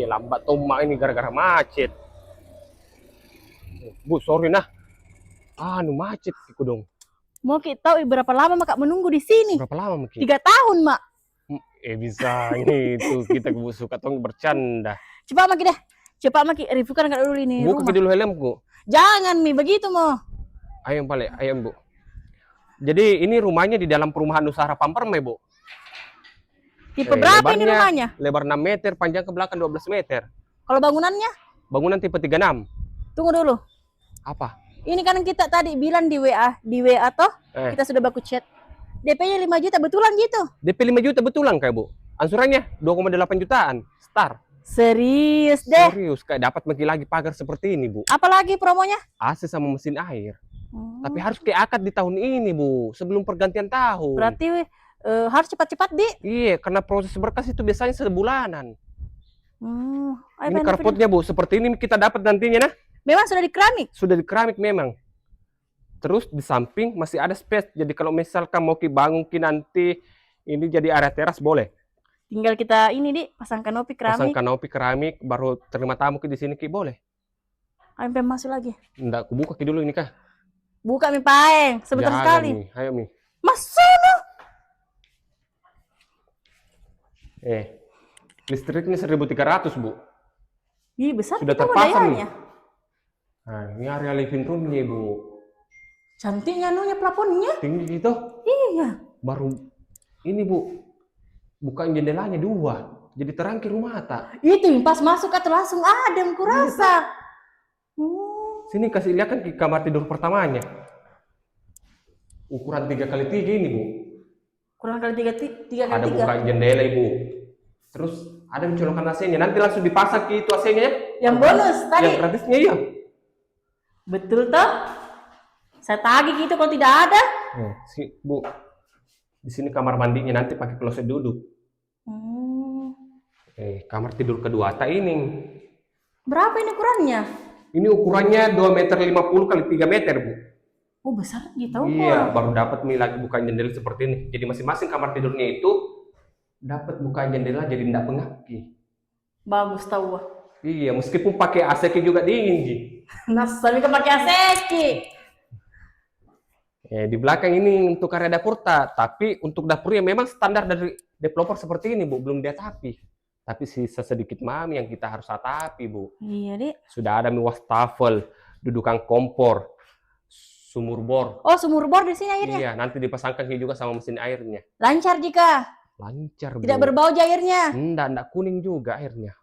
Lambat tomak ini gara-gara macet. Bu, sorry nah. Macet iku dong. Mau kita tahu berapa lama mak menunggu di sini? Berapa lama Maki? 3 tahun mak. Bisa itu kita suka tong bercanda. Cepat Maki deh. Cepat Maki, reviewkan kan dulu ini Buka rumah. dulu helmku. Jangan Mi, begitu mau. Ayam balik, ayam Bu. Jadi ini rumahnya di dalam perumahan Nusara Pampermai, Bu. Tipe berapa ini Lebarnya, rumahnya? Lebar 6 meter, panjang ke belakang 12 meter. Kalau bangunannya? Bangunan tipe 36. Tunggu dulu. Apa? Ini kan kita tadi bilang di WA toh, kita sudah baku chat. DP-nya 5 juta betulan gitu. DP 5 juta betulan kayak Bu. Angsurannya 2,8 jutaan. Start. Serius deh. Serius, kayak dapat lagi pagar seperti ini, Bu. Apalagi promonya? AC sama mesin air. Tapi harus kayak akad di tahun ini, Bu, sebelum pergantian tahun. Berarti harus cepat-cepat, Di. Iya, karena proses berkas itu biasanya sebulanan. Ini karpotnya, Bu, seperti ini kita dapat nantinya, nah. Memang sudah di keramik? Sudah di keramik memang. Terus di samping masih ada space. Jadi kalau misalkan mau bangun nanti ini jadi area teras boleh. Tinggal kita ini Di, pasang kanopi keramik. Pasang kanopi keramik, baru terima tamu di sini boleh. Ayo masuk lagi. Nggak, aku buka dulu ini kah? Buka Mi Paeng, sebentar sekali. Mi. Ayo Mi. Masuk. Listriknya 1.300 Bu. Ih, besar. Sudah terpasang nih. Nah, ini area living roomnya Bu. Cantiknya nunya plafonnya. Tinggi gitu. Iya. Baru ini Bu, bukan jendelanya 2, jadi terang ke rumah mata. Itu pas masuk atau langsung adem kurasa. Sini kasih lihat kan kamar tidur pertamanya. Ukuran 3x3 ini Bu. Kurang kali 3x3. Ada buka jendela Ibu. Terus ada colokan AC-nya. Nanti langsung dipasang ke itu AC-nya ya. Yang bonus tadi. Yang gratisnya iya. Betul toh? Saya tagih gitu kalau tidak ada. Bu, di sini kamar mandinya nanti pakai kloset duduk. Kamar tidur kedua tak ini. Berapa ini ukurannya? Ini ukurannya 2,50 m kali 3 meter Bu. Oh besar gitu. Iya, baru dapat lagi bukaan jendela seperti ini. Jadi masing-masing kamar tidurnya itu dapat bukaan jendela jadi tidak pengap. Bagus tahu. Iya, meskipun pakai AC juga dingin Ji. Nah, tapi kan pakai AC. Di belakang ini untuk area dapur tapi untuk dapurnya memang standar dari developer seperti ini Bu, belum diatapi. Tapi sisa sedikit mami yang kita harus atapi Bu. Iya Dik. Sudah ada wastafel, dudukan kompor, sumur bor. Oh, sumur bor di sini airnya? Iya, nanti dipasangkan juga sama mesin airnya. Lancar jika? Lancar Bu. Tidak berbau airnya? Enggak kuning juga airnya.